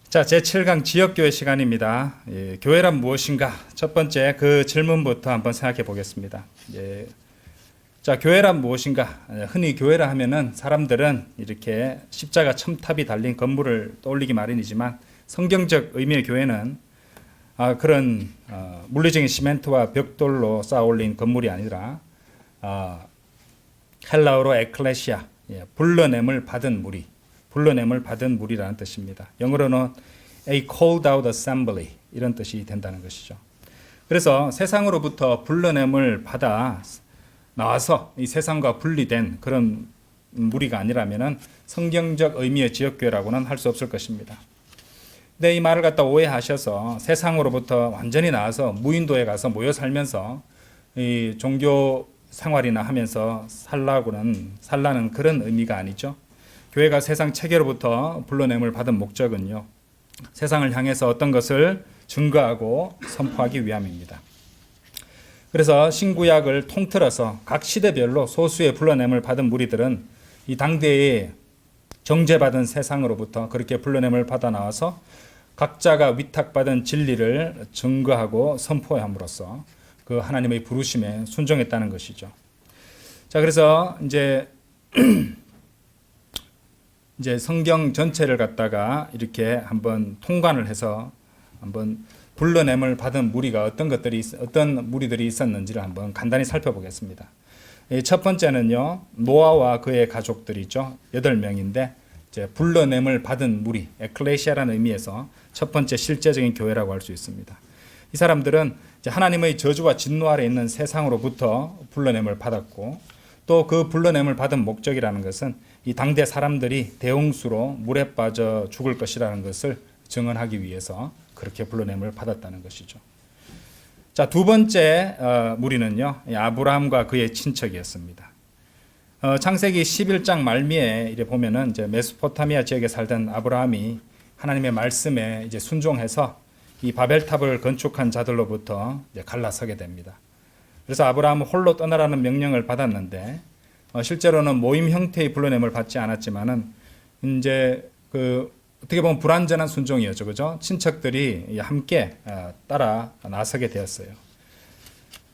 자, 제7강 지역교회 시간입니다. 교회란 무엇인가? 첫 번째 그 질문부터 한번 생각해 보겠습니다. 자, 교회란 무엇인가? 흔히 교회라 하면은 사람들은 이렇게 십자가 첨탑이 달린 건물을 떠올리기 마련이지만 성경적 의미의 교회는 그런 물리적인 시멘트와 벽돌로 쌓아 올린 건물이 아니라 헬라어로 에클레시아, 불러냄을 받은 무리, 불러냄을 받은 무리라는 뜻입니다. 영어로는 a called out assembly 이런 뜻이 된다는 것이죠. 그래서 세상으로부터 불러냄을 받아 나와서 이 세상과 분리된 그런 무리가 아니라면은 성경적 의미의 지역교회라고는 할 수 없을 것입니다. 근데 이 말을 갖다 오해하셔서 세상으로부터 완전히 나와서 무인도에 가서 모여 살면서 이 종교 생활이나 하면서 살라는 그런 의미가 아니죠. 교회가 세상 체계로부터 불러냄을 받은 목적은요, 세상을 향해서 어떤 것을 증거하고 선포하기 위함입니다. 그래서 신구약을 통틀어서 각 시대별로 소수의 불러냄을 받은 무리들은 이 당대에 정죄받은 세상으로부터 그렇게 불러냄을 받아 나와서 각자가 위탁받은 진리를 증거하고 선포함으로써 그 하나님의 부르심에 순종했다는 것이죠. 자, 그래서 이제 성경 전체를 갖다가 이렇게 한번 통관을 해서 한번 불러냄을 받은 무리가 어떤 무리들이 있었는지를 한번 간단히 살펴보겠습니다. 첫 번째는요, 노아와 그의 가족들이죠. 8명인데 이제 불러냄을 받은 무리, 에클레시아라는 의미에서 첫 번째 실제적인 교회라고 할 수 있습니다. 이 사람들은 이제 하나님의 저주와 진노 아래 있는 세상으로부터 불러냄을 받았고, 또 그 불러냄을 받은 목적이라는 것은 이 당대 사람들이 대홍수로 물에 빠져 죽을 것이라는 것을 증언하기 위해서 그렇게 불러냄을 받았다는 것이죠. 자, 두 번째 무리는요, 아브라함과 그의 친척이었습니다. 창세기 11장 말미에 이래 보면은 이제 메소포타미아 지역에 살던 아브라함이 하나님의 말씀에 이제 순종해서 이 바벨탑을 건축한 자들로부터 이제 갈라서게 됩니다. 그래서 아브라함은 홀로 떠나라는 명령을 받았는데 실제로는 모임 형태의 불러냄을 받지 않았지만은 이제 어떻게 보면 불완전한 순종이었죠, 그죠? 친척들이 함께 따라 나서게 되었어요.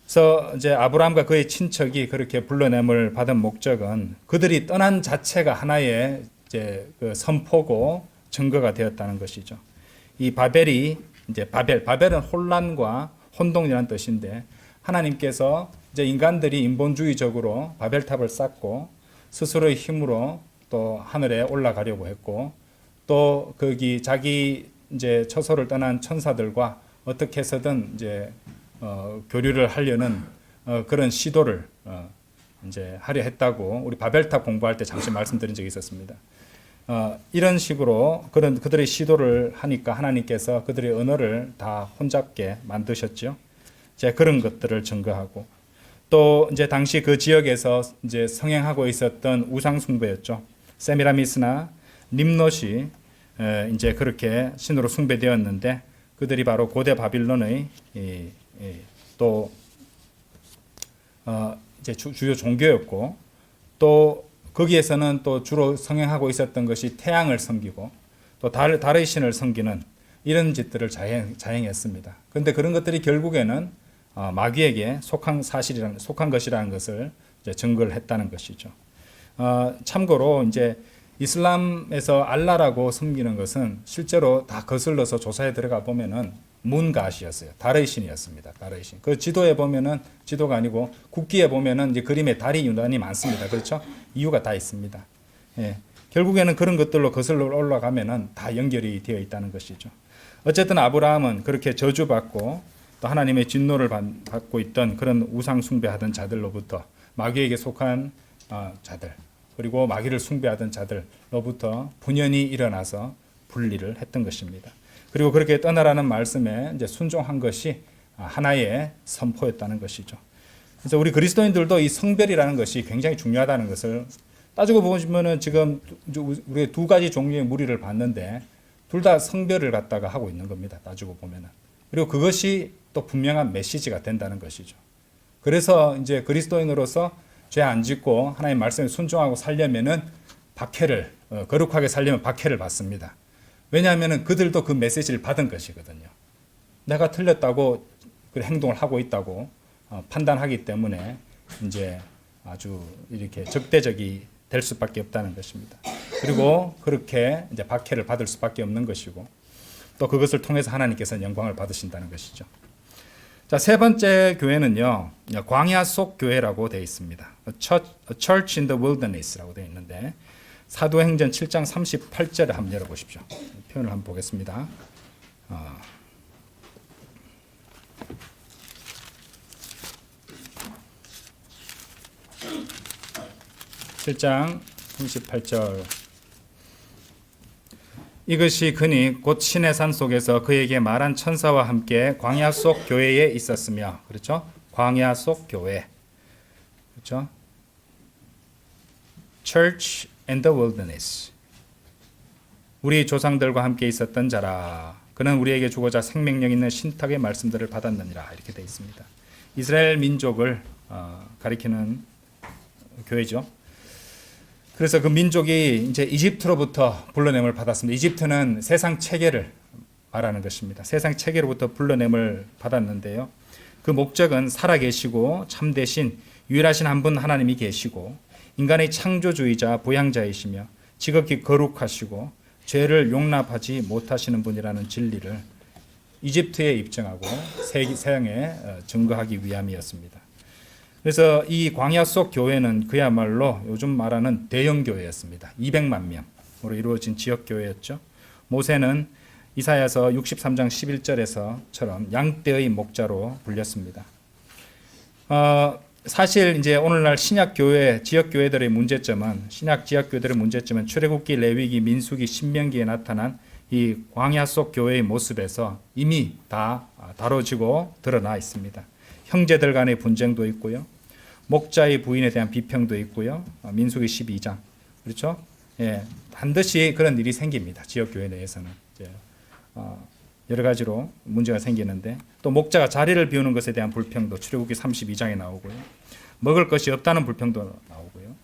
그래서 이제 아브라함과 그의 친척이 그렇게 불러냄을 받은 목적은 그들이 떠난 자체가 하나의 이제 선포고 증거가 되었다는 것이죠. 이 바벨은 혼란과 혼동이라는 뜻인데, 하나님께서 이제 인간들이 인본주의적으로 바벨탑을 쌓고 스스로의 힘으로 또 하늘에 올라가려고 했고, 또 거기 자기 이제 처소를 떠난 천사들과 어떻게 해서든 이제 교류를 하려는 그런 시도를 이제 하려 했다고 우리 바벨탑 공부할 때 잠시 말씀드린 적이 있었습니다. 이런 식으로 그들의 시도를 하니까 하나님께서 그들의 언어를 다 혼잡게 만드셨죠. 이제 그런 것들을 증거하고, 또 이제 당시 그 지역에서 이제 성행하고 있었던 우상 숭배였죠. 세미라미스나 님롯이 이제 그렇게 신으로 숭배되었는데, 그들이 바로 고대 바빌론의 또 이제 주요 종교였고, 또 거기에서는 또 주로 성행하고 있었던 것이 태양을 섬기고 또 달의 신을 섬기는 이런 짓들을 자행했습니다. 그런데 그런 것들이 결국에는 마귀에게 속한 것이라는 것을 이제 증거를 했다는 것이죠. 참고로 이제 이슬람에서 알라라고 섬기는 것은 실제로 다 거슬러서 조사에 들어가 보면은 문가시였어요. 달의 신이었습니다. 달의 신. 그 지도에 보면은, 지도가 아니고 국기에 보면은 이제 그림에 달이 유난히 많습니다. 그렇죠? 이유가 다 있습니다. 예. 결국에는 그런 것들로 거슬러 올라가면은 다 연결이 되어 있다는 것이죠. 어쨌든 아브라함은 그렇게 저주받고 또 하나님의 진노를 받고 있던 그런 우상 숭배하던 자들로부터, 마귀에게 속한 자들, 그리고 마귀를 숭배하던 자들로부터 분연히 일어나서 분리를 했던 것입니다. 그리고 그렇게 떠나라는 말씀에 이제 순종한 것이 하나의 선포였다는 것이죠. 그래서 우리 그리스도인들도 이 성별이라는 것이 굉장히 중요하다는 것을 따지고 보시면은 지금 우리 두 가지 종류의 무리를 봤는데 둘 다 성별을 갖다가 하고 있는 겁니다. 따지고 보면은. 그리고 그것이 또 분명한 메시지가 된다는 것이죠. 그래서 이제 그리스도인으로서 죄 안 짓고 하나님 말씀에 순종하고 살려면은 박해를 거룩하게 살려면 박해를 받습니다. 왜냐하면 그들도 그 메시지를 받은 것이거든요. 내가 틀렸다고 그 행동을 하고 있다고 판단하기 때문에 이제 아주 이렇게 적대적이 될 수밖에 없다는 것입니다. 그리고 그렇게 이제 박해를 받을 수밖에 없는 것이고 또 그것을 통해서 하나님께서 영광을 받으신다는 것이죠. 자, 세 번째 교회는요, 광야 속 교회라고 되어 있습니다. A Church in the Wilderness라고 되어 있는데 사도행전 7장 38절을 한번 열어보십시오. 표현을 한번 보겠습니다. 7장 38절. 이것이 그니 곧 시내산 속에서 그에게 말한 천사와 함께 광야 속 교회에 있었으며, 그렇죠? 광야 속 교회, 그렇죠? Church in the Wilderness. 우리 조상들과 함께 있었던 자라. 그는 우리에게 주고자 생명력 있는 신탁의 말씀들을 받았느니라. 이렇게 되어 있습니다. 이스라엘 민족을 가리키는 교회죠. 그래서 그 민족이 이제 이집트로부터 불러냄을 받았습니다. 이집트는 세상 체계를 말하는 것입니다. 세상 체계로부터 불러냄을 받았는데요. 그 목적은 살아계시고 참되신 유일하신 한 분 하나님이 계시고 인간의 창조주의자 보양자이시며 지극히 거룩하시고 죄를 용납하지 못하시는 분이라는 진리를 이집트에 입증하고 세상에 증거하기 위함이었습니다. 그래서 이 광야 속 교회는 그야말로 요즘 말하는 대형 교회였습니다. 200만 명으로 이루어진 지역 교회였죠. 모세는 이사야서 63장 11절에서처럼 양떼의 목자로 불렸습니다. 사실 이제 오늘날 신약 교회, 지역 교회들의 문제점은 신약 지역 교회들의 문제점은 출애굽기, 레위기, 민수기, 신명기에 나타난 이 광야 속 교회의 모습에서 이미 다 다뤄지고 드러나 있습니다. 형제들 간의 분쟁도 있고요. 목자의 부인에 대한 비평도 있고요. 민수기 12장. 그렇죠? 예, 반드시 그런 일이 생깁니다. 지역교회 내에서는. 여러 가지로 문제가 생기는데 또 목자가 자리를 비우는 것에 대한 불평도 출애굽기 32장에 나오고요. 먹을 것이 없다는 불평도 나오고요.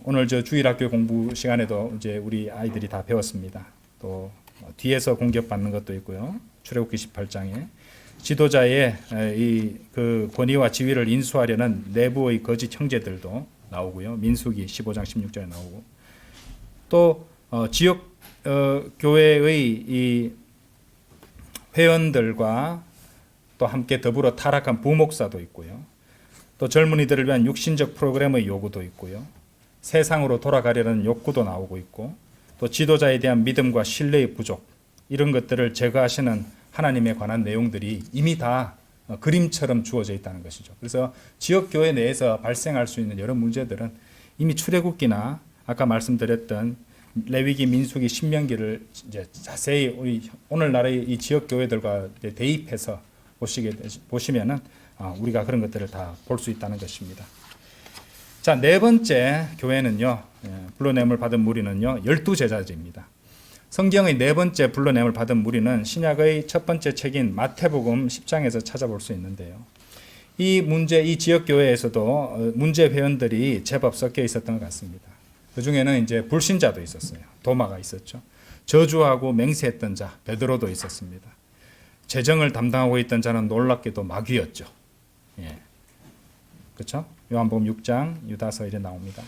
오늘 저 주일학교 공부 시간에도 이제 우리 아이들이 다 배웠습니다. 또 뒤에서 공격받는 것도 있고요. 출애굽기 18장에 지도자의 이 그 권위와 지위를 인수하려는 내부의 거짓 형제들도 나오고요. 민수기 15장 16절에 나오고 또 지역 교회의 이 회원들과 또 함께 더불어 타락한 부목사도 있고요. 또 젊은이들을 위한 육신적 프로그램의 요구도 있고요. 세상으로 돌아가려는 욕구도 나오고 있고 또 지도자에 대한 믿음과 신뢰의 부족 이런 것들을 제거하시는 하나님에 관한 내용들이 이미 다 그림처럼 주어져 있다는 것이죠. 그래서 지역교회 내에서 발생할 수 있는 여러 문제들은 이미 출애굽기나 아까 말씀드렸던 레위기, 민수기, 신명기를 이제 자세히 우리 오늘날의 이 지역교회들과 대입해서 보시면은 우리가 그런 것들을 다 볼 수 있다는 것입니다. 자, 네 번째 교회는요, 불러냄을 받은 무리는요, 12제자들입니다. 성경의 네 번째 불러냄을 받은 무리는 신약의 첫 번째 책인 마태복음 10장에서 찾아볼 수 있는데요. 이 지역교회에서도 문제 회원들이 제법 섞여 있었던 것 같습니다. 그 중에는 이제 불신자도 있었어요. 도마가 있었죠. 저주하고 맹세했던 자, 베드로도 있었습니다. 재정을 담당하고 있던 자는 놀랍게도 마귀였죠. 예. 그렇죠? 요한복음 6장, 유다서 이래 나옵니다.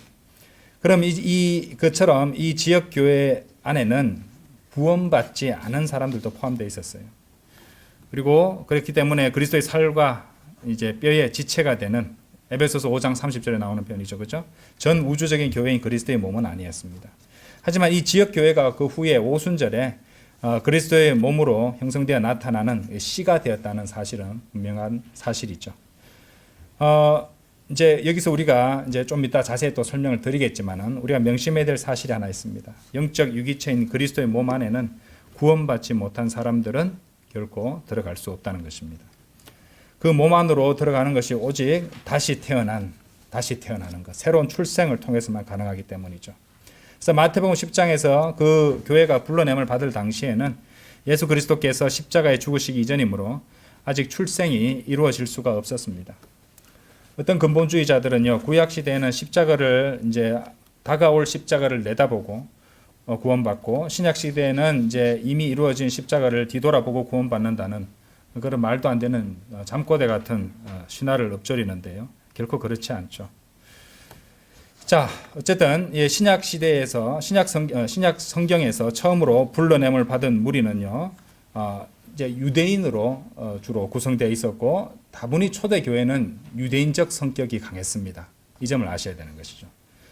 그럼 그처럼 이 지역교회 안에는 구원받지 않은 사람들도 포함되어 있었어요. 그리고 그렇기 때문에 그리스도의 살과 이제 뼈의 지체가 되는 에베소서 5장 30절에 나오는 표현이죠. 그렇죠? 전 우주적인 교회인 그리스도의 몸은 아니었습니다. 하지만 이 지역교회가 그 후에 오순절에 그리스도의 몸으로 형성되어 나타나는 씨가 되었다는 사실은 분명한 사실이죠. 이제 여기서 우리가 이제 좀 이따 자세히 또 설명을 드리겠지만은 우리가 명심해야 될 사실이 하나 있습니다. 영적 유기체인 그리스도의 몸 안에는 구원받지 못한 사람들은 결코 들어갈 수 없다는 것입니다. 그 몸 안으로 들어가는 것이 오직 다시 태어나는 것, 새로운 출생을 통해서만 가능하기 때문이죠. 그래서 마태복음 10장에서 그 교회가 불러냄을 받을 당시에는 예수 그리스도께서 십자가에 죽으시기 이전이므로 아직 출생이 이루어질 수가 없었습니다. 어떤 근본주의자들은요, 구약 시대에는 십자가를 이제 다가올 십자가를 내다보고 구원받고, 신약 시대에는 이제 이미 이루어진 십자가를 뒤돌아보고 구원받는다는 그런 말도 안 되는 잠꼬대 같은 신화를 읊조리는데요. 결코 그렇지 않죠. 자, 어쨌든 신약 시대에서 신약 성경에서 처음으로 불러냄을 받은 무리는요, 이제 유대인으로 주로 구성되어 있었고, 다분히 초대 교회는 유대인적 성격이 강했습니다. 이 점을 아셔야 되는 것이죠.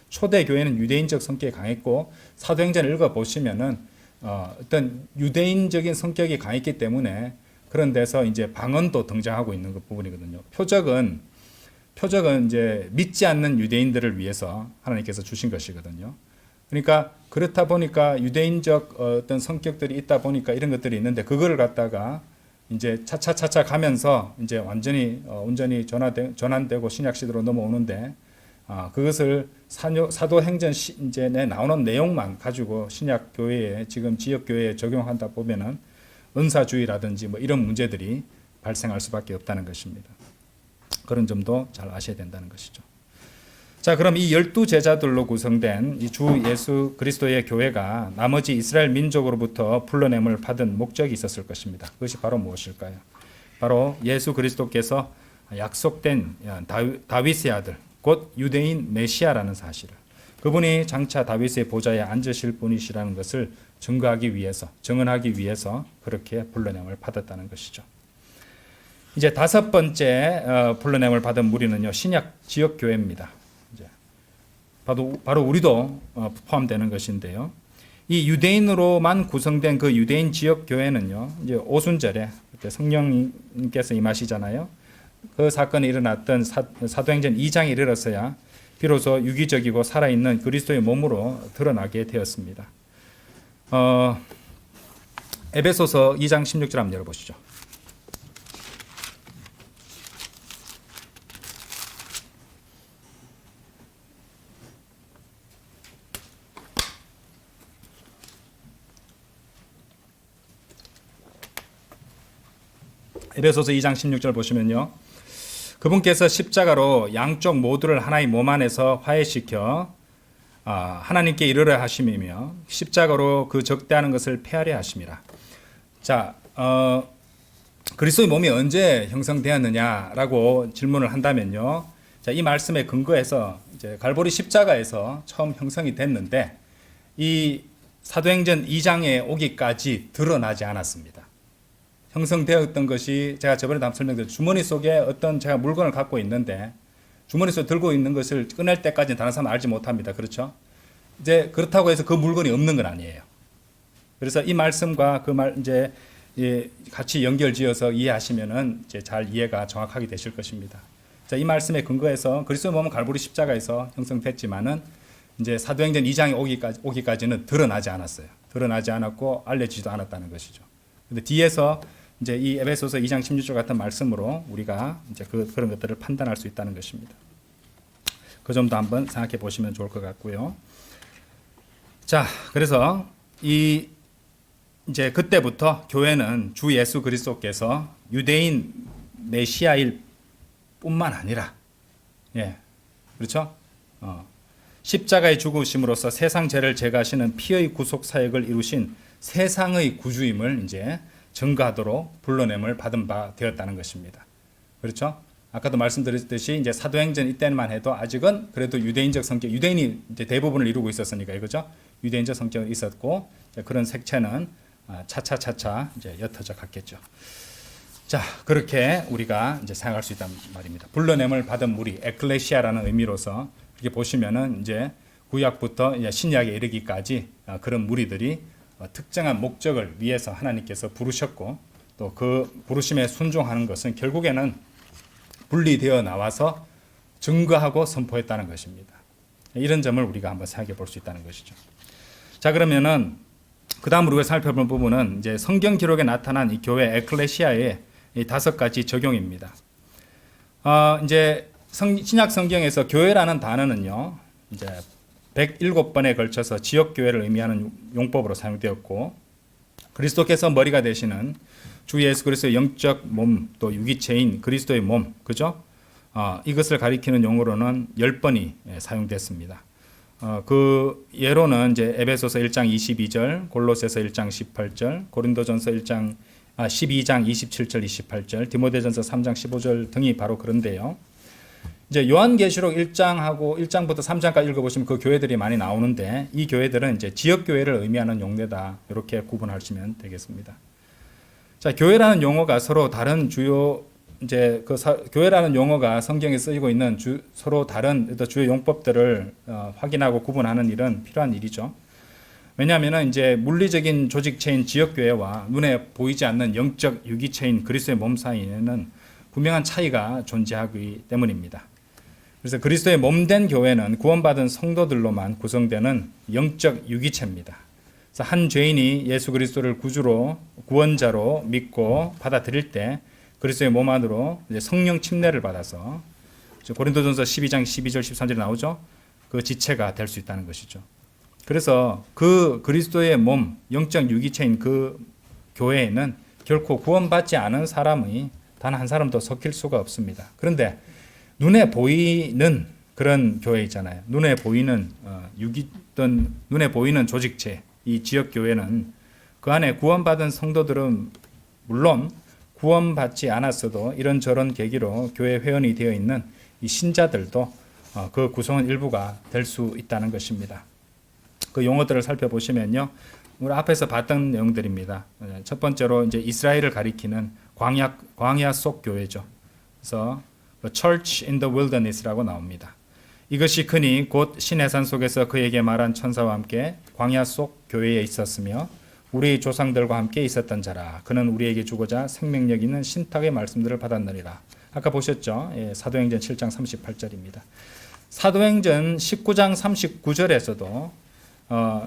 초대 교회는 유대인적 성격이 강했고, 사도행전을 읽어 보시면은 어떤 유대인적인 성격이 강했기 때문에 그런 데서 이제 방언도 등장하고 있는 그 부분이거든요. 표적은 이제 믿지 않는 유대인들을 위해서 하나님께서 주신 것이거든요. 그러니까 그렇다 보니까 유대인적 어떤 성격들이 있다 보니까 이런 것들이 있는데, 그거를 갖다가 이제 차차차차 가면서 이제 온전히 전환되고 신약 시대로 넘어오는데, 그것을 사도행전 이제 나오는 내용만 가지고 신약 교회에 지금 지역 교회에 적용한다 보면은 은사주의라든지 뭐 이런 문제들이 발생할 수밖에 없다는 것입니다. 그런 점도 잘 아셔야 된다는 것이죠. 자, 그럼 이 12제자들로 구성된 이 주 예수 그리스도의 교회가 나머지 이스라엘 민족으로부터 불러냄을 받은 목적이 있었을 것입니다. 그것이 바로 무엇일까요? 바로 예수 그리스도께서 약속된 다윗의 아들, 곧 유대인 메시아라는 사실을, 그분이 장차 다윗의 보좌에 앉으실 분이시라는 것을 증언하기 위해서 그렇게 불러냄을 받았다는 것이죠. 이제 다섯 번째 불러냄을 받은 무리는요, 신약 지역 교회입니다. 이제 바로 우리도 포함되는 것인데요. 이 유대인으로만 구성된 그 유대인 지역 교회는요, 이제 오순절에 그때 성령님께서 임하시잖아요. 그 사건이 일어났던 사도행전 2장에 이르러서야 비로소 유기적이고 살아있는 그리스도의 몸으로 드러나게 되었습니다. 에베소서 2장 16절 한번 열어보시죠. 에베소서 2장 16절 보시면요, 그분께서 십자가로 양쪽 모두를 하나의 몸 안에서 화해시켜 하나님께 이르려 하심이며 십자가로 그 적대하는 것을 폐하려 하심이라. 자, 그리스도의 몸이 언제 형성되었느냐라고 질문을 한다면요, 자, 이 말씀에 근거해서 이제 갈보리 십자가에서 처음 형성이 됐는데, 이 사도행전 2장에 오기까지 드러나지 않았습니다. 형성되었던 것이, 제가 저번에도 한번 설명드렸죠. 주머니 속에 어떤 제가 물건을 갖고 있는데 주머니 속에 들고 있는 것을 꺼낼 때까지는 다른 사람은 알지 못합니다. 그렇죠? 이제 그렇다고 해서 그 물건이 없는 건 아니에요. 그래서 이 말씀과 그 말 이제 같이 연결지어서 이해하시면은 이제 잘 이해가 정확하게 되실 것입니다. 자, 이 말씀에 근거해서 그리스도의 몸은 갈보리 십자가에서 형성됐지만은 이제 사도행전 2장에 오기까지는 드러나지 않았어요. 드러나지 않았고 알려지지도 않았다는 것이죠. 근데 뒤에서 이제 이 에베소서 2장 16절 같은 말씀으로 우리가 이제 그런 것들을 판단할 수 있다는 것입니다. 그 점도 한번 생각해 보시면 좋을 것 같고요. 자, 그래서 이제 그때부터 교회는 주 예수 그리스도께서 유대인 메시아일 뿐만 아니라, 그렇죠? 십자가의 죽으심으로써 세상 죄를 제거하시는 피의 구속 사역을 이루신 세상의 구주임을 이제 증거하도록 불러냄을 받은 바 되었다는 것입니다. 그렇죠? 아까도 말씀드렸듯이 이제 사도행전 이때만 해도 아직은 그래도 유대인적 성격, 유대인이 이제 대부분을 이루고 있었으니까 이거죠. 유대인적 성격이 있었고, 그런 색채는 차차차차 이제 옅어져 갔겠죠. 자, 그렇게 우리가 이제 생각할 수 있단 말입니다. 불러냄을 받은 무리, 에클레시아라는 의미로서 이렇게 보시면은 이제 구약부터 이제 신약에 이르기까지 그런 무리들이 특정한 목적을 위해서 하나님께서 부르셨고, 또 그 부르심에 순종하는 것은 결국에는 분리되어 나와서 증거하고 선포했다는 것입니다. 이런 점을 우리가 한번 생각해 볼 수 있다는 것이죠. 자, 그러면은 그 다음 우리가 살펴볼 부분은 이제 성경 기록에 나타난 이 교회 에클레시아의 이 5가지 적용입니다. 이제 신약 성경에서 교회라는 단어는요, 이제 107번에 걸쳐서 지역 교회를 의미하는 용법으로 사용되었고, 그리스도께서 머리가 되시는 주 예수 그리스도의 영적 몸, 또 유기체인 그리스도의 몸, 그죠? 이것을 가리키는 용어로는 10번이 사용됐습니다. 그 예로는 이제 에베소서 1장 22절, 골로새서 1장 18절, 고린도전서 12장 27절 28절, 디모데전서 3장 15절 등이 바로 그런데요. 이제 요한계시록 1장하고 1장부터 3장까지 읽어보시면 그 교회들이 많이 나오는데 이 교회들은 이제 지역 교회를 의미하는 용례다. 이렇게 구분하시면 되겠습니다. 자, 교회라는 용어가 서로 다른 주요 이제 교회라는 용어가 성경에 쓰이고 있는 서로 다른 주요 용법들을 확인하고 구분하는 일은 필요한 일이죠. 왜냐하면 이제 물리적인 조직체인 지역교회와 눈에 보이지 않는 영적 유기체인 그리스도의 몸 사이에는 분명한 차이가 존재하기 때문입니다. 그래서 그리스도의 몸된 교회는 구원받은 성도들로만 구성되는 영적 유기체입니다. 그래서 한 죄인이 예수 그리스도를 구주로 구원자로 믿고 받아들일 때 그리스도의 몸 안으로 이제 성령 침례를 받아서 고린도전서 12장 12절 13절에 나오죠. 그 지체가 될 수 있다는 것이죠. 그래서 그 그리스도의 몸, 영적 유기체인 그 교회에는 결코 구원받지 않은 사람이 단 한 사람도 섞일 수가 없습니다. 그런데 눈에 보이는 그런 교회 있잖아요. 눈에 보이는 눈에 보이는 조직체, 이 지역 교회는 그 안에 구원받은 성도들은 물론 구원받지 않았어도 이런저런 계기로 교회 회원이 되어 있는 이 신자들도 그 구성원 일부가 될 수 있다는 것입니다. 그 용어들을 살펴보시면요, 우리 앞에서 봤던 내용들입니다. 첫 번째로 이제 이스라엘을 가리키는 광야 속 교회죠. 그래서 Church in the Wilderness라고 나옵니다. 이것이 그니 곧 시내산 속에서 그에게 말한 천사와 함께 광야 속 교회에 있었으며 우리 조상들과 함께 있었던 자라. 그는 우리에게 주고자 생명력 있는 신탁의 말씀들을 받았느니라. 아까 보셨죠? 사도행전 7장 38절입니다. 사도행전 19장 39절에서도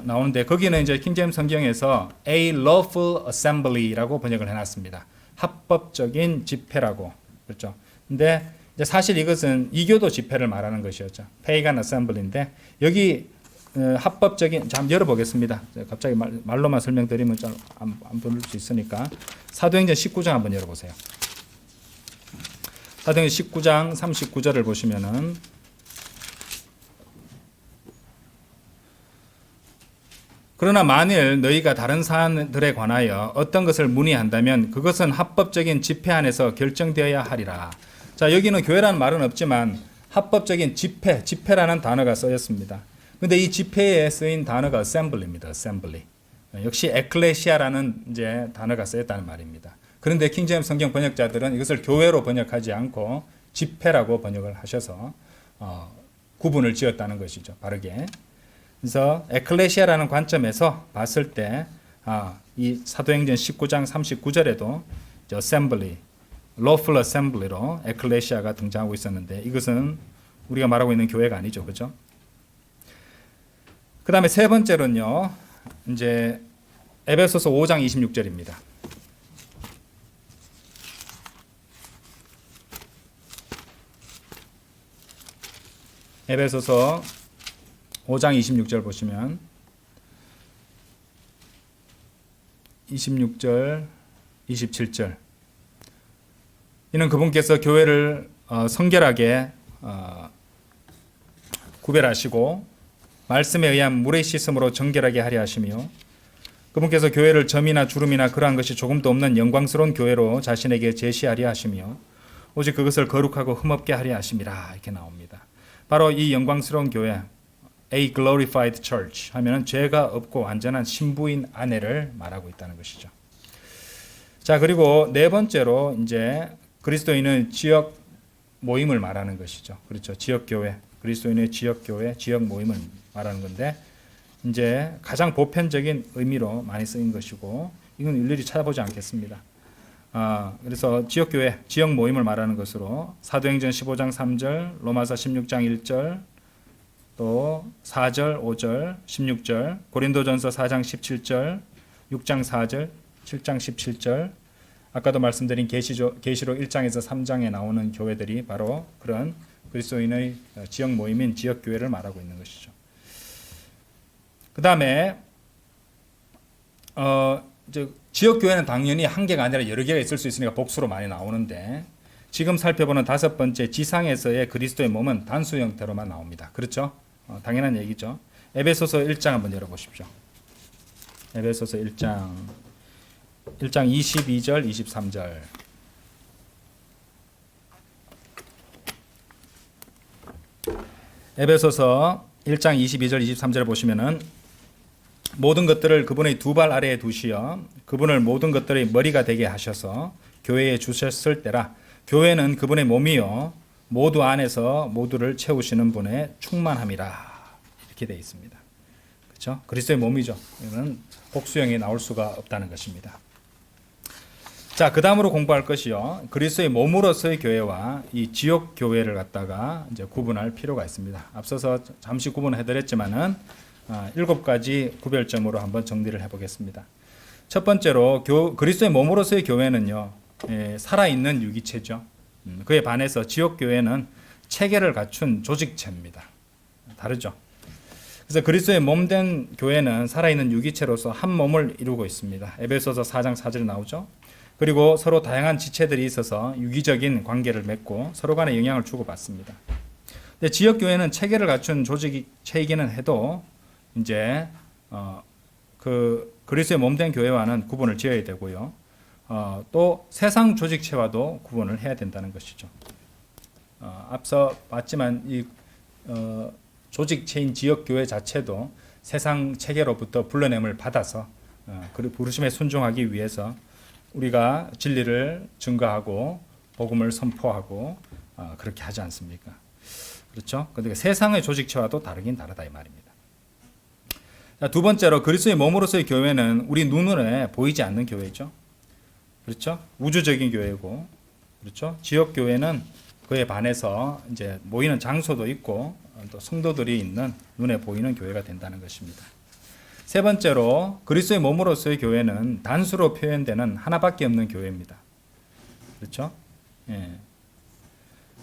나오는데 거기는 이제 킹제임스 성경에서 a lawful assembly라고 번역을 해놨습니다. 합법적인 집회라고 그렇죠. 근데 이제 사실 이것은 이교도 집회를 말하는 것이었죠. pagan assembly인데 여기 합법적인, 자, 한번 열어보겠습니다. 갑자기 말로만 설명드리면 좀 안 부를 수 있으니까 사도행전 19장 한번 열어보세요. 사도행전 19장 39절을 보시면은 그러나 만일 너희가 다른 사안들에 관하여 어떤 것을 문의한다면 그것은 합법적인 집회 안에서 결정되어야 하리라. 자, 여기는 교회라는 말은 없지만 합법적인 집회라는 단어가 쓰였습니다. 근데 이 집회에 쓰인 단어가 assembly입니다. assembly. 역시 ecclesia라는 이제 단어가 쓰였다는 말입니다. 그런데 킹제임스 성경 번역자들은 이것을 교회로 번역하지 않고 집회라고 번역을 하셔서 구분을 지었다는 것이죠. 바르게. 그래서 ecclesia라는 관점에서 봤을 때 이 사도행전 19장 39절에도 assembly, lawful assembly로 ecclesia가 등장하고 있었는데 이것은 우리가 말하고 있는 교회가 아니죠. 그렇죠? 그 다음에 세 번째로는요, 이제 에베소서 5장 26절입니다. 에베소서 5장 26절 보시면 26절, 27절 이는 그분께서 교회를 성결하게 구별하시고 말씀에 의한 물의 씻음으로 정결하게 하려 하시며 그분께서 교회를 점이나 주름이나 그러한 것이 조금도 없는 영광스러운 교회로 자신에게 제시하려 하시며 오직 그것을 거룩하고 흠없게 하려 하심이라 이렇게 나옵니다. 바로 이 영광스러운 교회 A glorified church 하면은 죄가 없고 완전한 신부인 아내를 말하고 있다는 것이죠. 자, 그리고 네 번째로 이제 그리스도인의 지역 모임을 말하는 것이죠. 그렇죠. 지역 교회. 그리스도인의 지역 교회, 지역 모임을 말하는 건데 이제 가장 보편적인 의미로 많이 쓰인 것이고 이건 일일이 찾아보지 않겠습니다. 그래서 지역 교회, 지역 모임을 말하는 것으로 사도행전 15장 3절, 로마서 16장 1절, 또 4절, 5절, 16절, 고린도전서 4장 17절, 6장 4절, 7장 17절, 아까도 말씀드린 계시록 1장에서 3장에 나오는 교회들이 바로 그런 그리스도인의 지역 모임인 지역 교회를 말하고 있는 것이죠. 그 다음에 지역 교회는 당연히 한 개가 아니라 여러 개가 있을 수 있으니까 복수로 많이 나오는데 지금 살펴보는 다섯 번째 지상에서의 그리스도의 몸은 단수 형태로만 나옵니다. 그렇죠? 당연한 얘기죠. 에베소서 1장 한번 열어보십시오. 에베소서 1장 22절 23절. 에베소서 1장 22절 23절을 보시면은 모든 것들을 그분의 두 발 아래에 두시어 그분을 모든 것들의 머리가 되게 하셔서 교회에 주셨을 때라. 교회는 그분의 몸이요 모두 안에서 모두를 채우시는 분의 충만함이라. 이렇게 되어 있습니다. 그렇죠? 그리스도의 몸이죠. 이거는 복수형이 나올 수가 없다는 것입니다. 자, 그 다음으로 공부할 것이요. 그리스도의 몸으로서의 교회와 이 지역 교회를 갖다가 이제 구분할 필요가 있습니다. 앞서서 잠시 구분해 드렸지만은 7가지 구별점으로 한번 정리를 해 보겠습니다. 첫 번째로 그리스도의 몸으로서의 교회는요. 살아있는 유기체죠. 그에 반해서 지역 교회는 체계를 갖춘 조직체입니다. 다르죠. 그래서 그리스도의 몸된 교회는 살아있는 유기체로서 한 몸을 이루고 있습니다. 에베소서 4장 4절에 나오죠. 그리고 서로 다양한 지체들이 있어서 유기적인 관계를 맺고 서로 간에 영향을 주고받습니다. 근데 지역 교회는 체계를 갖춘 조직체이기는 해도 이제 그 그리스도의 몸된 교회와는 구분을 지어야 되고요. 또 세상 조직체와도 구분을 해야 된다는 것이죠. 앞서 봤지만 이 조직체인 지역 교회 자체도 세상 체계로부터 불러냄을 받아서 그 부르심에 순종하기 위해서 우리가 진리를 증거하고 복음을 선포하고 그렇게 하지 않습니까? 그렇죠? 그런데 세상의 조직체와도 다르긴 다르다 이 말입니다. 자, 두 번째로 그리스도의 몸으로서의 교회는 우리 눈에 보이지 않는 교회죠. 그렇죠? 우주적인 교회고, 그렇죠? 지역 교회는 그에 반해서 이제 모이는 장소도 있고 또 성도들이 있는 눈에 보이는 교회가 된다는 것입니다. 세 번째로 그리스도의 몸으로서의 교회는 단수로 표현되는 하나밖에 없는 교회입니다. 그렇죠? 예.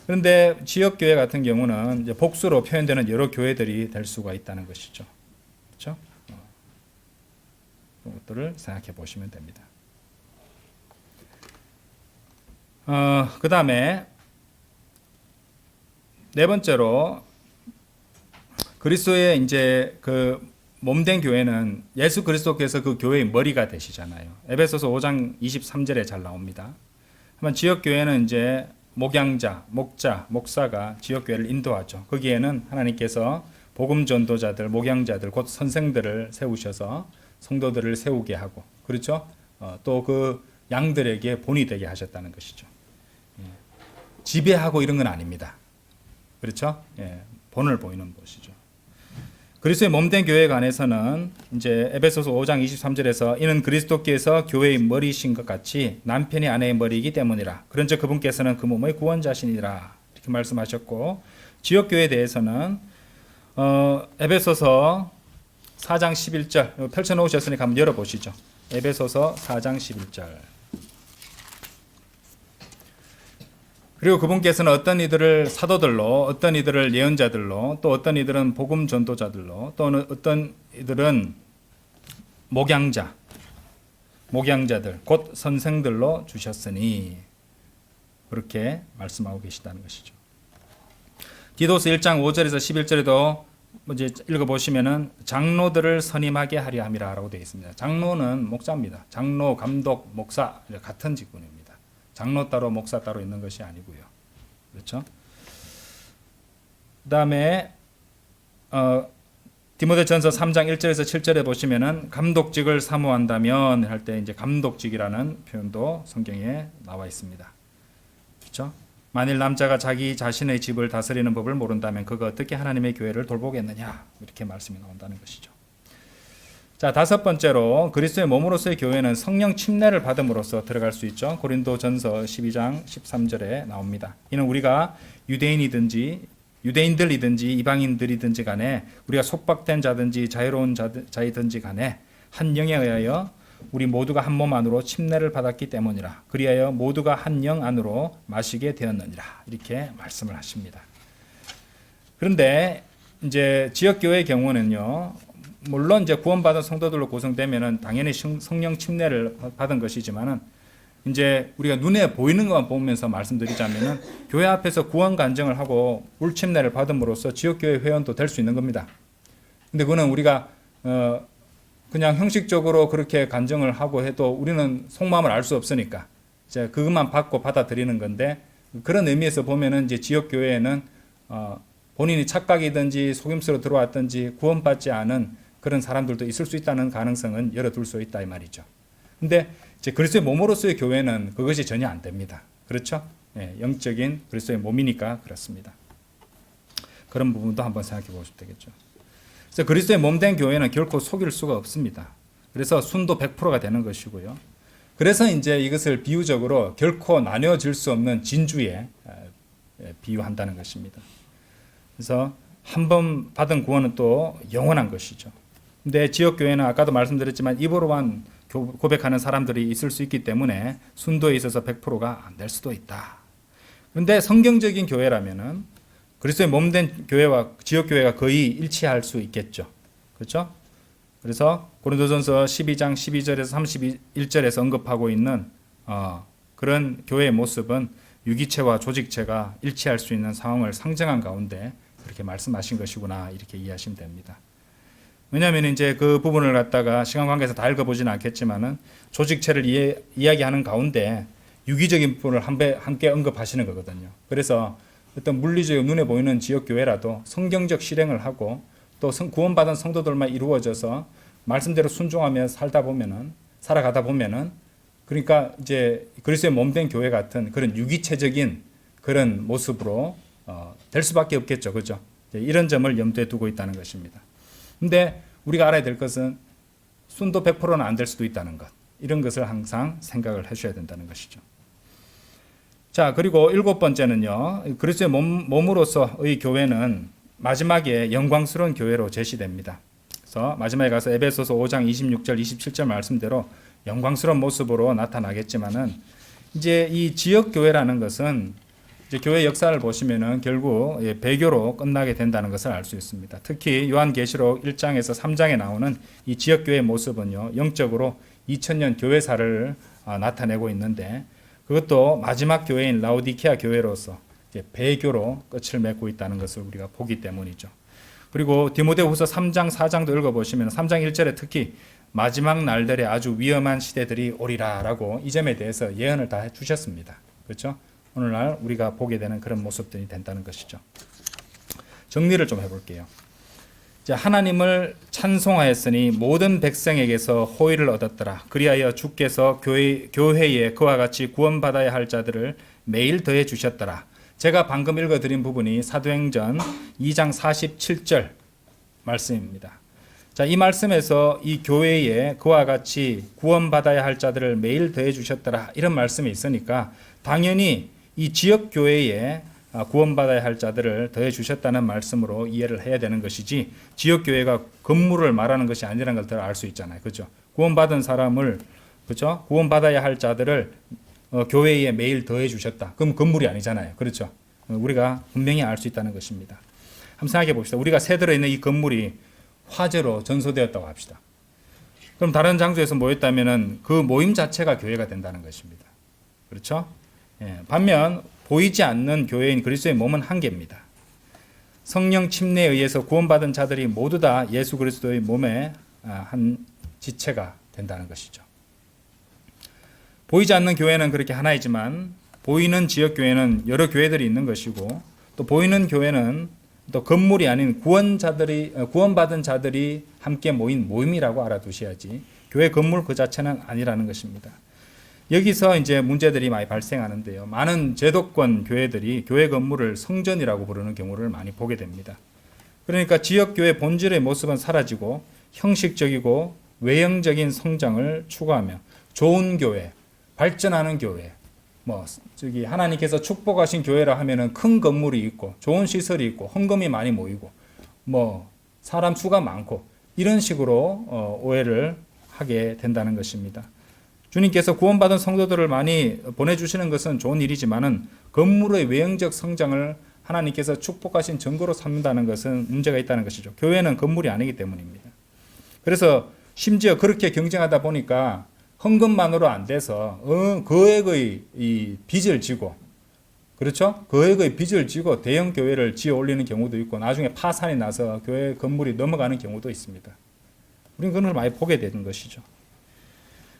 그런데 지역 교회 같은 경우는 이제 복수로 표현되는 여러 교회들이 될 수가 있다는 것이죠. 그렇죠? 그런 것들을 생각해 보시면 됩니다. 그 다음에 네 번째로 그리스도의 이제 그 몸된 교회는 예수 그리스도께서 그 교회의 머리가 되시잖아요. 에베소서 5장 23절에 잘 나옵니다. 하지만 지역 교회는 이제 목양자, 목자, 목사가 지역 교회를 인도하죠. 거기에는 하나님께서 복음 전도자들, 목양자들, 곧 선생들을 세우셔서 성도들을 세우게 하고, 그렇죠? 또 그 양들에게 본이 되게 하셨다는 것이죠. 지배하고 이런 건 아닙니다. 그렇죠? 본을 보이는 것이죠. 그리스도의 몸된 교회에 관해서는 이제 에베소서 5장 23절에서 이는 그리스도께서 교회의 머리신 것 같이 남편이 아내의 머리이기 때문이라. 그런즉 그분께서는 그 몸의 구원자시니라. 이렇게 말씀하셨고, 지역 교회에 대해서는 에베소서 4장 11절 펼쳐 놓으셨으니까 한번 열어보시죠. 에베소서 4장 11절. 그리고 그분께서는 어떤 이들을 사도들로, 어떤 이들을 예언자들로, 또 어떤 이들은 복음 전도자들로, 또 어떤 이들은 목양자들, 곧 선생들로 주셨으니 그렇게 말씀하고 계시다는 것이죠. 디도스 1장 5절에서 11절에도 이제 읽어보시면은 장로들을 선임하게 하려 함이라라고 되어 있습니다. 장로는 목사입니다. 장로, 감독, 목사 같은 직분입니다. 장로 따로 목사 따로 있는 것이 아니고요. 그렇죠? 그다음에 디모데전서 3장 1절에서 7절에 보시면은 감독직을 사모한다면 할 때 이제 감독직이라는 표현도 성경에 나와 있습니다. 그렇죠? 만일 남자가 자기 자신의 집을 다스리는 법을 모른다면 그가 어떻게 하나님의 교회를 돌보겠느냐, 이렇게 말씀이 나온다는 것이죠. 자, 다섯 번째로 그리스도의 몸으로서의 교회는 성령 침례를 받음으로써 들어갈 수 있죠. 고린도전서 12장 13절에 나옵니다. 이는 우리가 유대인들이든지 이방인들이든지 간에 우리가 속박된 자든지 자유로운 자이든지 간에 한 영에 의하여 우리 모두가 한 몸 안으로 침례를 받았기 때문이라. 그리하여 모두가 한 영 안으로 마시게 되었느니라. 이렇게 말씀을 하십니다. 그런데 이제 지역 교회의 경우는요, 물론 이제 구원받은 성도들로 구성되면은 당연히 성령 침례를 받은 것이지만은 이제 우리가 눈에 보이는 것만 보면서 말씀드리자면은 교회 앞에서 구원 간증을 하고 물침례를 받음으로써 지역교회 회원도 될 수 있는 겁니다. 근데 그거는 우리가 그냥 형식적으로 그렇게 간증을 하고 해도 우리는 속마음을 알 수 없으니까 이제 그것만 받고 받아들이는 건데, 그런 의미에서 보면은 이제 지역교회에는 본인이 착각이든지 속임수로 들어왔든지 구원받지 않은 그런 사람들도 있을 수 있다는 가능성은 열어둘 수 있다 이 말이죠. 근데 이제 그리스도의 몸으로서의 교회는 그것이 전혀 안 됩니다. 그렇죠? 예, 영적인 그리스도의 몸이니까 그렇습니다. 그런 부분도 한번 생각해 보셔도 되겠죠. 그래서 그리스도의 몸된 교회는 결코 속일 수가 없습니다. 그래서 순도 100%가 되는 것이고요. 그래서 이제 이것을 비유적으로 결코 나뉘어질 수 없는 진주에 비유한다는 것입니다. 그래서 한 번 받은 구원은 또 영원한 것이죠. 근데 지역교회는 아까도 말씀드렸지만 입으로만 고백하는 사람들이 있을 수 있기 때문에 순도에 있어서 100%가 안 될 수도 있다. 그런데 성경적인 교회라면은 그리스도의 몸된 교회와 지역교회가 거의 일치할 수 있겠죠. 그렇죠? 그래서 고린도전서 12장 12절에서 31절에서 언급하고 있는 그런 교회의 모습은 유기체와 조직체가 일치할 수 있는 상황을 상정한 가운데 그렇게 말씀하신 것이구나 이렇게 이해하시면 됩니다. 왜냐하면 이제 그 부분을 갖다가 시간 관계에서 다 읽어보지는 않겠지만은 조직체를 이야기하는 가운데 유기적인 부분을 함께 언급하시는 거거든요. 그래서 어떤 물리적 눈에 보이는 지역교회라도 성경적 실행을 하고 또 구원받은 성도들만 이루어져서 말씀대로 순종하며 살아가다 보면은 그러니까 이제 그리스도의 몸된 교회 같은 그런 유기체적인 그런 모습으로 될 수밖에 없겠죠. 그죠? 이런 점을 염두에 두고 있다는 것입니다. 근데 우리가 알아야 될 것은 순도 100%는 안 될 수도 있다는 것. 이런 것을 항상 생각을 하셔야 된다는 것이죠. 자, 그리고 7번째는요. 그리스도의 몸으로서의 교회는 마지막에 영광스러운 교회로 제시됩니다. 그래서 마지막에 가서 에베소서 5장 26절 27절 말씀대로 영광스러운 모습으로 나타나겠지만은 이제 이 지역 교회라는 것은 이제 교회 역사를 보시면은 결국 배교로 끝나게 된다는 것을 알 수 있습니다. 특히 요한계시록 1장에서 3장에 나오는 이 지역 교회의 모습은요, 영적으로 2000년 교회사를 나타내고 있는데 그것도 마지막 교회인 라오디케아 교회로서 이제 배교로 끝을 맺고 있다는 것을 우리가 보기 때문이죠. 그리고 디모데후서 3장 4장도 읽어보시면 3장 1절에 특히 마지막 날들에 아주 위험한 시대들이 오리라라고 이 점에 대해서 예언을 다 해주셨습니다. 그렇죠? 오늘날 우리가 보게 되는 그런 모습들이 된다는 것이죠. 정리를 좀 해볼게요. 하나님을 찬송하였으니 모든 백성에게서 호의를 얻었더라. 그리하여 주께서 교회에 그와 같이 구원받아야 할 자들을 매일 더해 주셨더라. 제가 방금 읽어드린 부분이 사도행전 2장 47절 말씀입니다. 자, 이 말씀에서 이 교회에 그와 같이 구원받아야 할 자들을 매일 더해 주셨더라 이런 말씀이 있으니까 당연히 이 지역 교회에 구원받아야 할 자들을 더해 주셨다는 말씀으로 이해를 해야 되는 것이지 지역 교회가 건물을 말하는 것이 아니라는 걸 알 수 있잖아요. 그렇죠? 구원받은 사람을 그렇죠? 구원받아야 할 자들을 교회에 매일 더해 주셨다. 그럼 건물이 아니잖아요. 그렇죠? 우리가 분명히 알 수 있다는 것입니다. 한번 생각해 봅시다. 우리가 새 들어 있는 이 건물이 화재로 전소되었다고 합시다. 그럼 다른 장소에서 모였다면은 그 모임 자체가 교회가 된다는 것입니다. 그렇죠? 예, 반면 보이지 않는 교회인 그리스도의 몸은 한 개입니다. 성령 침례에 의해서 구원받은 자들이 모두 다 예수 그리스도의 몸의 한 지체가 된다는 것이죠. 보이지 않는 교회는 그렇게 하나이지만 보이는 지역 교회는 여러 교회들이 있는 것이고 또 보이는 교회는 또 건물이 아닌 구원받은 자들이 함께 모인 모임이라고 알아두셔야지 교회 건물 그 자체는 아니라는 것입니다. 여기서 이제 문제들이 많이 발생하는데요. 많은 제도권 교회들이 교회 건물을 성전이라고 부르는 경우를 많이 보게 됩니다. 그러니까 지역교회 본질의 모습은 사라지고 형식적이고 외형적인 성장을 추구하며 좋은 교회, 발전하는 교회, 하나님께서 축복하신 교회라 하면은 큰 건물이 있고 좋은 시설이 있고 헌금이 많이 모이고 사람 수가 많고 이런 식으로 오해를 하게 된다는 것입니다. 주님께서 구원받은 성도들을 많이 보내주시는 것은 좋은 일이지만은 건물의 외형적 성장을 하나님께서 축복하신 증거로 삼는다는 것은 문제가 있다는 것이죠. 교회는 건물이 아니기 때문입니다. 그래서 심지어 그렇게 경쟁하다 보니까 헌금만으로 안 돼서 거액의 이 빚을 지고, 그렇죠? 거액의 빚을 지고 대형 교회를 지어 올리는 경우도 있고 나중에 파산이 나서 교회 건물이 넘어가는 경우도 있습니다. 우리는 그런 걸 많이 보게 되는 것이죠.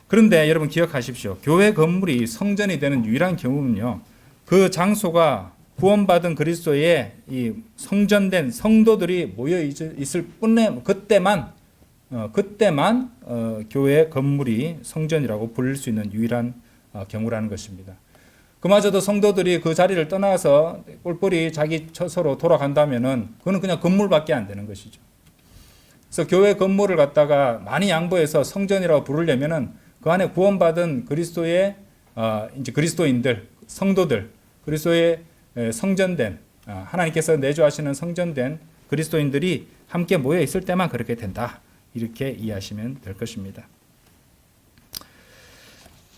그런데 여러분 기억하십시오. 교회 건물이 성전이 되는 유일한 경우는요, 그 장소가 구원받은 그리스도의 이 성전된 성도들이 모여 있을 뿐에 그때만 교회 건물이 성전이라고 부를 수 있는 유일한 경우라는 것입니다. 그마저도 성도들이 그 자리를 떠나서 뿔뿔이 자기 처소로 돌아간다면은 그건 그냥 건물밖에 안 되는 것이죠. 그래서 교회 건물을 갖다가 많이 양보해서 성전이라고 부르려면은 그 안에 구원받은 그리스도의 이제 그리스도인들, 성도들, 그리스도의 성전된 하나님께서 내주하시는 성전된 그리스도인들이 함께 모여 있을 때만 그렇게 된다. 이렇게 이해하시면 될 것입니다.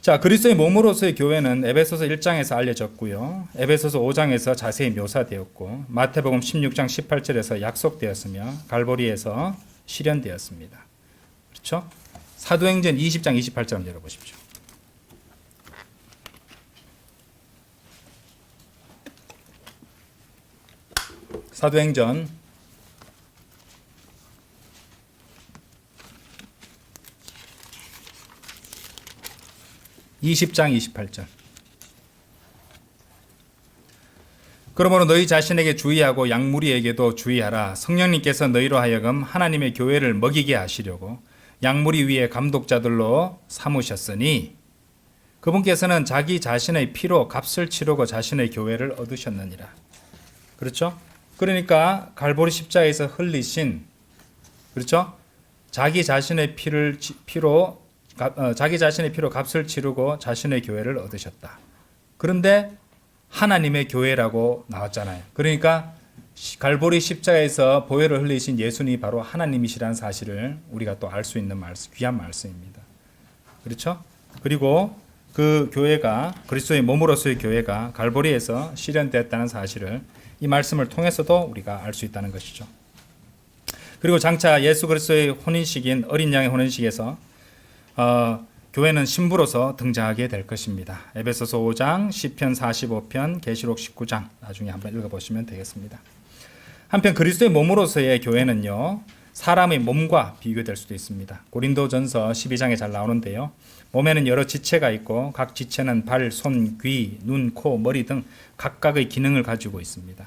자, 그리스도의 몸으로서의 교회는 에베소서 1장에서 알려졌고요. 에베소서 5장에서 자세히 묘사되었고 마태복음 16장 18절에서 약속되었으며 갈보리에서 실현되었습니다. 그렇죠? 사도행전 20장 28절 열어보십시오. 사도행전 20장 28절. 그러므로 너희 자신에게 주의하고 양무리에게도 주의하라. 성령님께서 너희로 하여금 하나님의 교회를 먹이게 하시려고 양무리 위에 감독자들로 삼으셨으니 그분께서는 자기 자신의 피로 값을 치르고 자신의 교회를 얻으셨느니라. 그렇죠? 그러니까 갈보리 십자가에서 흘리신, 그렇죠? 자기 자신의 피로 값을 치르고 자신의 교회를 얻으셨다. 그런데 하나님의 교회라고 나왔잖아요. 그러니까 갈보리 십자가에서 보혈을 흘리신 예수님이 바로 하나님이시라는 사실을 우리가 또 알 수 있는 귀한 말씀입니다. 그렇죠? 그리고 그 교회가, 그리스도의 몸으로서의 교회가 갈보리에서 실현됐다는 사실을 이 말씀을 통해서도 우리가 알 수 있다는 것이죠. 그리고 장차 예수 그리스도의 혼인식인 어린 양의 혼인식에서 교회는 신부로서 등장하게 될 것입니다. 에베소서 5장, 시편 45편, 계시록 19장 나중에 한번 읽어보시면 되겠습니다. 한편 그리스도의 몸으로서의 교회는요, 사람의 몸과 비교될 수도 있습니다. 고린도전서 12장에 잘 나오는데요. 몸에는 여러 지체가 있고 각 지체는 발, 손, 귀, 눈, 코, 머리 등 각각의 기능을 가지고 있습니다.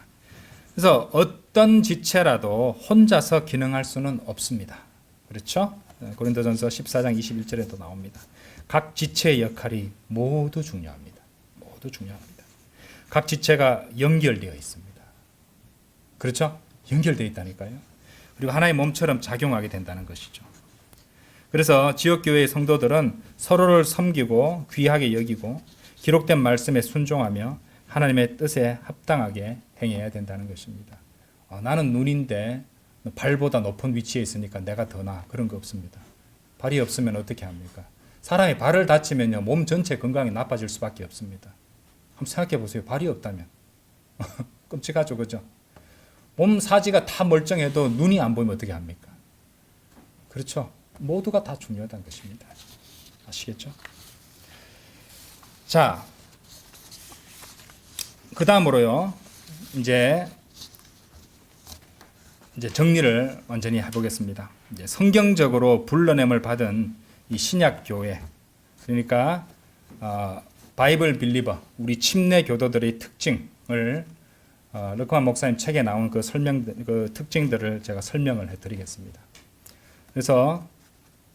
그래서 어떤 지체라도 혼자서 기능할 수는 없습니다. 그렇죠? 고린도전서 14장 21절에도 나옵니다. 각 지체의 역할이 모두 중요합니다. 모두 중요합니다. 각 지체가 연결되어 있습니다. 그렇죠? 연결되어 있다니까요. 그리고 하나의 몸처럼 작용하게 된다는 것이죠. 그래서 지역교회의 성도들은 서로를 섬기고 귀하게 여기고 기록된 말씀에 순종하며 하나님의 뜻에 합당하게 행해야 된다는 것입니다. 나는 눈인데 발보다 높은 위치에 있으니까 내가 더 나아. 그런 거 없습니다. 발이 없으면 어떻게 합니까? 사람이 발을 다치면요, 몸 전체 건강이 나빠질 수밖에 없습니다. 한번 생각해 보세요. 발이 없다면. 끔찍하죠, 그죠? 몸 사지가 다 멀쩡해도 눈이 안 보이면 어떻게 합니까? 그렇죠? 모두가 다 중요하다는 것입니다. 아시겠죠? 자, 그 다음으로요, 이제 정리를 완전히 해보겠습니다. 이제 성경적으로 불러냄을 받은 이 신약 교회, 그러니까 바이블 빌리버, 우리 침례 교도들의 특징을 르크만 목사님 책에 나온 그 특징들을 제가 설명을 해드리겠습니다. 그래서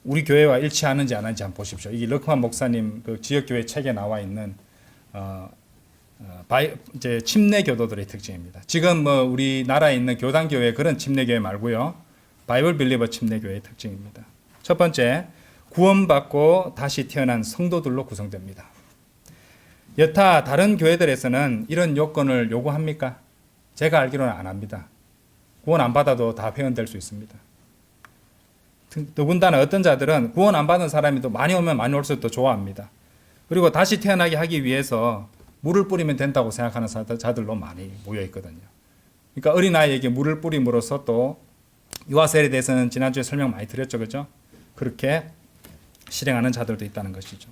우리 교회와 일치하는지 안 하는지 한번 보십시오. 이게 르크만 목사님 그 지역교회 책에 나와 있는 이제 침례 교도들의 특징입니다. 지금 우리나라에 있는 교단교회 그런 침례교회 말고요, 바이블 빌리버 침례교회의 특징입니다. 첫 번째, 구원받고 다시 태어난 성도들로 구성됩니다. 여타 다른 교회들에서는 이런 요건을 요구합니까? 제가 알기로는 안 합니다. 구원 안 받아도 다 회원될 수 있습니다. 더군다나 어떤 자들은 구원 안 받은 사람이 또 많이 오면 많이 올수록 더 좋아합니다. 그리고 다시 태어나게 하기 위해서 물을 뿌리면 된다고 생각하는 자들로 많이 모여 있거든요. 그러니까 어린아이에게 물을 뿌림으로써 또 유아세례에 대해서는 지난주에 설명 많이 드렸죠, 그죠? 그렇게 실행하는 자들도 있다는 것이죠.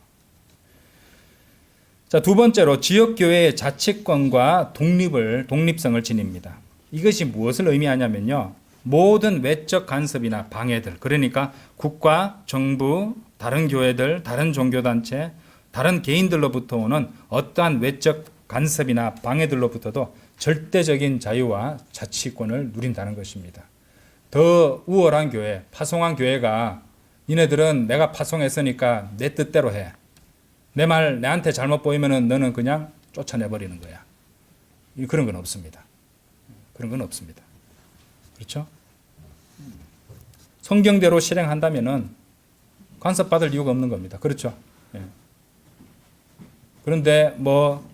자, 두 번째로 지역교회의 자치권과 독립성을 지닙니다. 이것이 무엇을 의미하냐면요. 모든 외적 간섭이나 방해들, 그러니까 국가, 정부, 다른 교회들, 다른 종교단체, 다른 개인들로부터 오는 어떠한 외적 간섭이나 방해들로부터도 절대적인 자유와 자치권을 누린다는 것입니다. 더 우월한 교회, 파송한 교회가 니네들은 내가 파송했으니까 내 뜻대로 해. 내 말 내한테 잘못 보이면은 너는 그냥 쫓아내버리는 거야. 그런 건 없습니다. 그런 건 없습니다. 그렇죠? 성경대로 실행한다면은 간섭받을 이유가 없는 겁니다. 그렇죠? 예. 그런데 뭐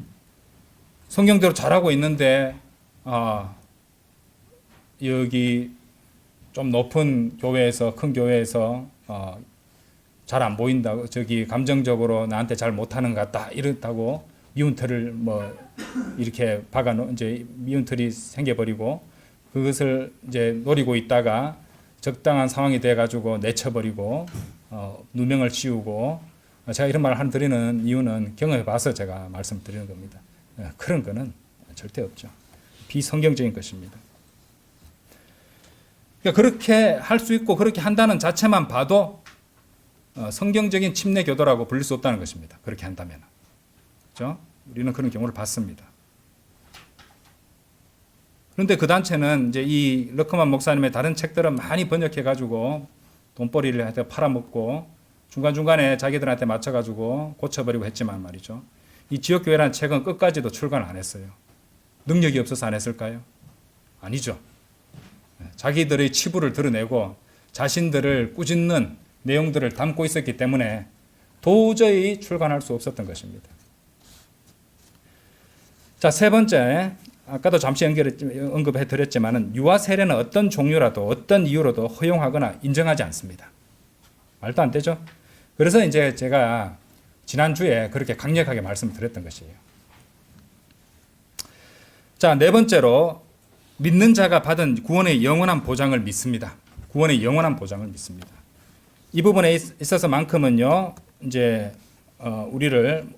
성경대로 잘하고 있는데 여기 좀 높은 교회에서 큰 교회에서 잘 안 보인다고 저기 감정적으로 나한테 잘 못하는 것 같다 이렇다고 미운털을 뭐 이렇게 이제 미운털이 생겨버리고 그것을 이제 노리고 있다가 적당한 상황이 돼가지고 내쳐버리고 누명을 씌우고 제가 이런 말을 드리는 이유는 경험해봐서 제가 말씀드리는 겁니다. 그런 거는 절대 없죠. 비성경적인 것입니다. 그러니까 그렇게 할 수 있고 그렇게 한다는 자체만 봐도 성경적인 침례 교도라고 불릴 수 없다는 것입니다. 그렇게 한다면. 그렇죠? 우리는 그런 경우를 봤습니다. 그런데 그 단체는 이제 이 러커만 목사님의 다른 책들은 많이 번역해가지고 돈벌이를 해서 팔아먹고 중간중간에 자기들한테 맞춰가지고 고쳐버리고 했지만 말이죠. 이 지역교회라는 책은 끝까지도 출간을 안 했어요. 능력이 없어서 안 했을까요? 아니죠. 자기들의 치부를 드러내고 자신들을 꾸짖는 내용들을 담고 있었기 때문에 도저히 출간할 수 없었던 것입니다. 자, 세 번째, 아까도 잠시 언급해 드렸지만 유아 세례는 어떤 종류라도 어떤 이유로도 허용하거나 인정하지 않습니다. 말도 안 되죠? 그래서 이제 제가 지난주에 그렇게 강력하게 말씀드렸던 것이에요. 자, 네 번째로 믿는 자가 받은 구원의 영원한 보장을 믿습니다. 구원의 영원한 보장을 믿습니다. 이 부분에 있어서만큼은요, 이제 우리를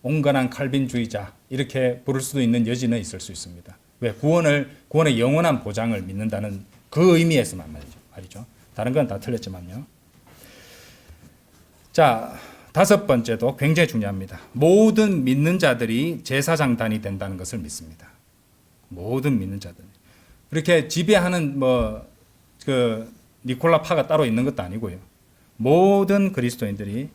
온건한 칼빈주의자 이렇게 부를 수도 있는 여지는 있을 수 있습니다. 왜? 구원의 영원한 보장을 믿는다는 그 의미에서만 말이죠. 다른 건 다 틀렸지만요. 자, 다섯 번째도 굉장히 중요합니다. 모든 믿는 자들이 제사장단이 된다는 것을 믿습니다. 모든 믿는 자들. 이렇게 지배하는 니콜라파가 따로 있는 것도 아니고요. 모든 그리스도인들이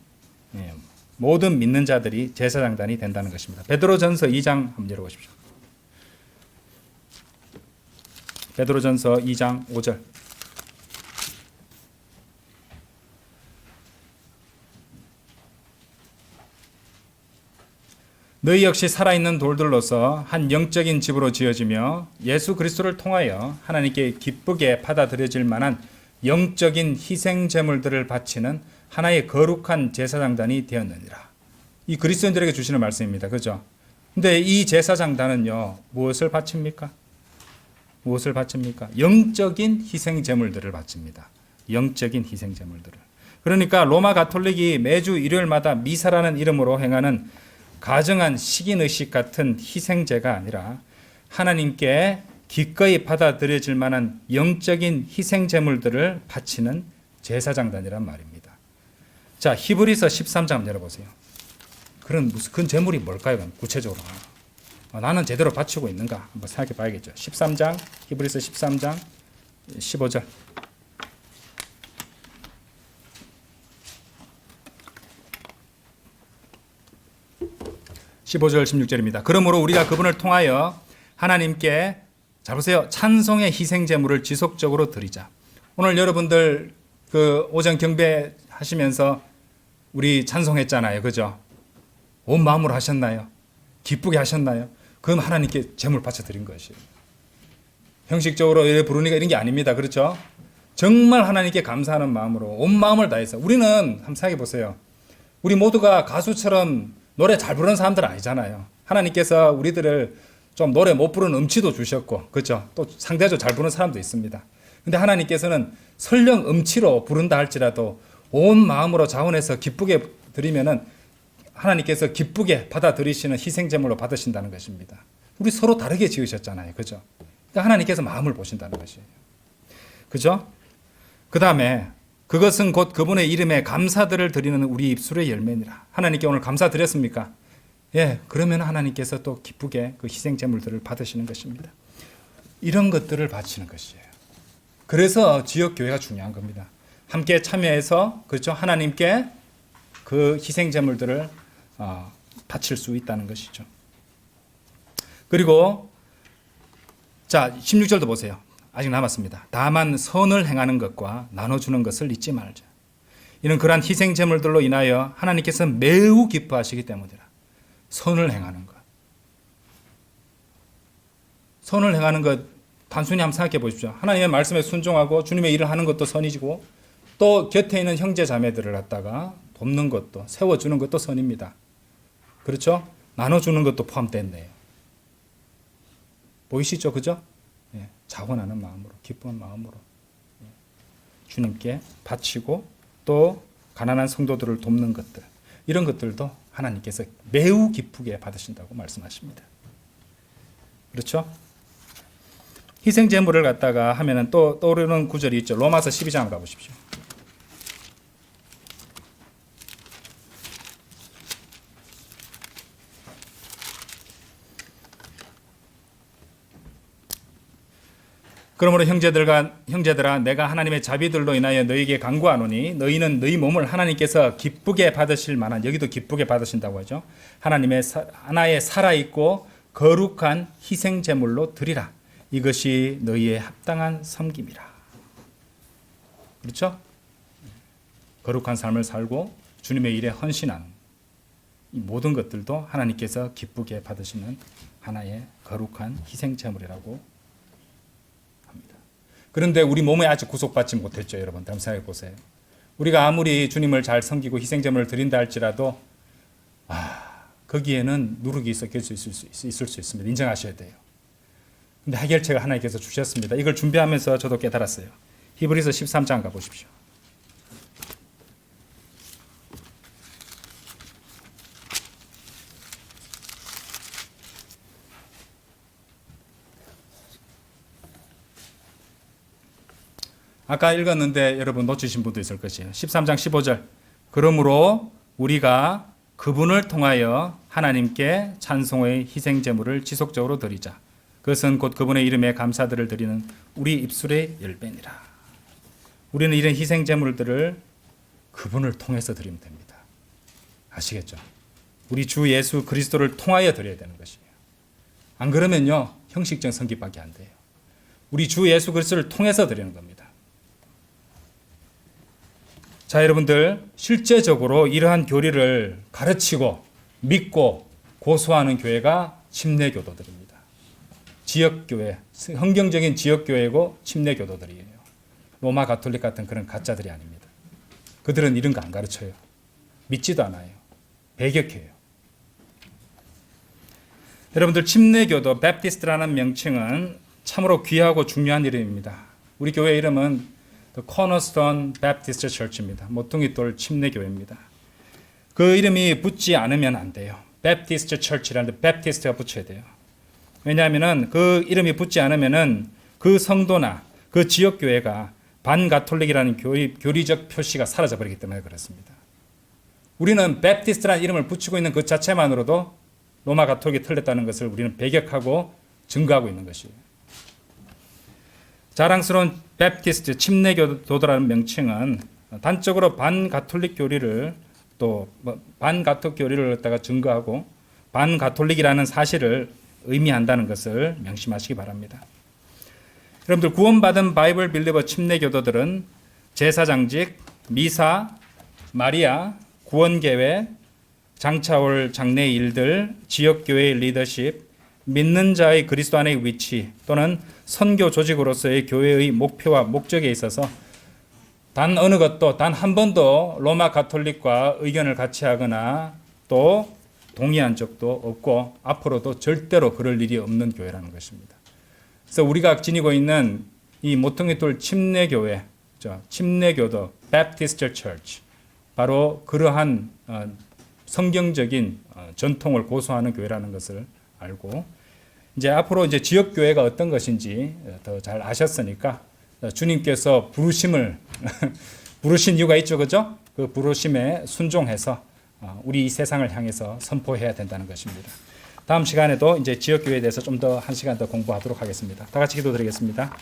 모든 믿는 자들이 제사장단이 된다는 것입니다. 베드로전서 2장 한번 열어보십시오. 베드로전서 2장 5절. 너희 역시 살아있는 돌들로서 한 영적인 집으로 지어지며 예수 그리스도를 통하여 하나님께 기쁘게 받아들여질 만한 영적인 희생 제물들을 바치는 하나의 거룩한 제사장단이 되었느니라. 이 그리스도인들에게 주시는 말씀입니다. 그죠? 근데 이 제사장단은요, 무엇을 바칩니까? 무엇을 바칩니까? 영적인 희생 제물들을 바칩니다. 영적인 희생 제물들을. 그러니까 로마 가톨릭이 매주 일요일마다 미사라는 이름으로 행하는 가정한 식인의식 같은 희생제가 아니라 하나님께 기꺼이 받아들여질 만한 영적인 희생 제물들을 바치는 제사장단이란 말입니다. 자, 히브리서 13장 열어보세요. 그런 제물이 뭘까요? 구체적으로. 나는 제대로 바치고 있는가? 한번 생각해 봐야겠죠. 13장, 히브리서 13장 15절. 15절 16절입니다. 그러므로 우리가 그분을 통하여 하나님께, 자 보세요, 찬송의 희생 제물을 지속적으로 드리자. 오늘 여러분들 그 오전 경배 하시면서 우리 찬송했잖아요. 그죠? 온 마음으로 하셨나요? 기쁘게 하셨나요? 그럼 하나님께 제물 바쳐 드린 것이에요. 형식적으로 부르니까 이런 게 아닙니다. 그렇죠? 정말 하나님께 감사하는 마음으로 온 마음을 다해서. 우리는 한번 생각해 보세요. 우리 모두가 가수처럼 노래 잘 부르는 사람들 아니잖아요. 하나님께서 우리들을 좀 노래 못 부르는 음치도 주셨고, 그렇죠? 또 상대적으로 잘 부르는 사람도 있습니다. 근데 하나님께서는 설령 음치로 부른다 할지라도 온 마음으로 자원해서 기쁘게 드리면은 하나님께서 기쁘게 받아들이시는 희생제물로 받으신다는 것입니다. 우리 서로 다르게 지으셨잖아요. 그죠? 그러니까 하나님께서 마음을 보신다는 것이에요. 그죠? 그 다음에 그것은 곧 그분의 이름에 감사들을 드리는 우리 입술의 열매니라. 하나님께 오늘 감사드렸습니까? 예, 그러면 하나님께서 또 기쁘게 그 희생제물들을 받으시는 것입니다. 이런 것들을 바치는 것이에요. 그래서 지역교회가 중요한 겁니다. 함께 참여해서 그렇죠? 하나님께 그 희생제물들을 바칠 수 있다는 것이죠. 그리고 자 16절도 보세요. 아직 남았습니다. 다만 선을 행하는 것과 나눠주는 것을 잊지 말자. 이는 그러한 희생제물들로 인하여 하나님께서 매우 기뻐하시기 때문이라. 선을 행하는 것. 선을 행하는 것 단순히 한번 생각해 보십시오. 하나님의 말씀에 순종하고 주님의 일을 하는 것도 선이지고 또 곁에 있는 형제 자매들을 갖다가 돕는 것도 세워주는 것도 선입니다. 그렇죠? 나눠주는 것도 포함됐네요. 보이시죠? 그죠? 예, 자원하는 마음으로 기쁜 마음으로 주님께 바치고 또 가난한 성도들을 돕는 것들 이런 것들도 하나님께서 매우 기쁘게 받으신다고 말씀하십니다. 그렇죠? 희생제물을 갖다가 하면은 또 떠오르는 구절이 있죠. 로마서 12장 가보십시오. 그러므로 형제들아 내가 하나님의 자비들로 인하여 너희에게 간구하노니 너희는 너희 몸을 하나님께서 기쁘게 받으실 만한 여기도 기쁘게 받으신다고 하죠. 하나님의 하나의 살아있고 거룩한 희생제물로 드리라. 이것이 너희의 합당한 섬김이라. 그렇죠? 거룩한 삶을 살고 주님의 일에 헌신한 이 모든 것들도 하나님께서 기쁘게 받으시는 하나의 거룩한 희생제물이라고 그런데 우리 몸에 아직 구속받지 못했죠. 여러분 한번 생각해 보세요. 우리가 아무리 주님을 잘 섬기고 희생제물을 드린다 할지라도 거기에는 누룩이 섞여 있을 수 있습니다. 인정하셔야 돼요. 근데 해결책을 하나님께서 주셨습니다. 이걸 준비하면서 저도 깨달았어요. 히브리서 13장 가보십시오. 아까 읽었는데 여러분 놓치신 분도 있을 것이에요. 13장 15절. 그러므로 우리가 그분을 통하여 하나님께 찬송의 희생제물을 지속적으로 드리자. 그것은 곧 그분의 이름에 감사들을 드리는 우리 입술의 열매니라. 우리는 이런 희생제물들을 그분을 통해서 드리면 됩니다. 아시겠죠? 우리 주 예수 그리스도를 통하여 드려야 되는 것이에요. 안 그러면요 형식적 섬기밖에 안 돼요. 우리 주 예수 그리스도를 통해서 드리는 겁니다. 자, 여러분들 실제적으로 이러한 교리를 가르치고 믿고 고수하는 교회가 침례교도들입니다. 지역교회, 성경적인 지역교회고 침례교도들이에요. 로마 가톨릭 같은 그런 가짜들이 아닙니다. 그들은 이런 거 안 가르쳐요. 믿지도 않아요. 배격해요. 여러분들 침례교도, 베프티스트라는 명칭은 참으로 귀하고 중요한 이름입니다. 우리 교회 이름은 The Cornerstone Baptist Church입니다. 모퉁이돌 침례교회입니다. 그 이름이 붙지 않으면 안 돼요. Baptist Church라는데 Baptist가 붙여야 돼요. 왜냐하면은 그 이름이 붙지 않으면은 그 성도나 그 지역교회가 반가톨릭이라는 교리적 표시가 사라져버리기 때문에 그렇습니다. 우리는 베프티스트라는 이름을 붙이고 있는 그 자체만으로도 로마 가톨릭이 틀렸다는 것을 우리는 배격하고 증거하고 있는 것이에요. 자랑스러운 베프티스트 침례교도라는 명칭은 단적으로 반가톨릭 교리를 또 반가톨릭 교리를 갖다가 증거하고 반가톨릭이라는 사실을 의미한다는 것을 명심하시기 바랍니다. 여러분들 구원받은 바이블 빌리버 침례교도들은 제사장직, 미사, 마리아, 구원계획, 장차올 장래 일들, 지역교회의 리더십, 믿는 자의 그리스도 안의 위치 또는 선교 조직으로서의 교회의 목표와 목적에 있어서 단 어느 것도 단 한 번도 로마 가톨릭과 의견을 같이 하거나 또 동의한 적도 없고 앞으로도 절대로 그럴 일이 없는 교회라는 것입니다. 그래서 우리가 지니고 있는 이 모퉁이돌 침례교회, 침례교도 Baptist Church, 바로 그러한 성경적인 전통을 고수하는 교회라는 것을 알고, 이제 앞으로 이제 지역 교회가 어떤 것인지 더 잘 아셨으니까 주님께서 부르심을 부르신 이유가 있죠, 그죠? 그 부르심에 순종해서 우리 이 세상을 향해서 선포해야 된다는 것입니다. 다음 시간에도 이제 지역 교회에 대해서 좀 더 한 시간 더 공부하도록 하겠습니다. 다 같이 기도드리겠습니다.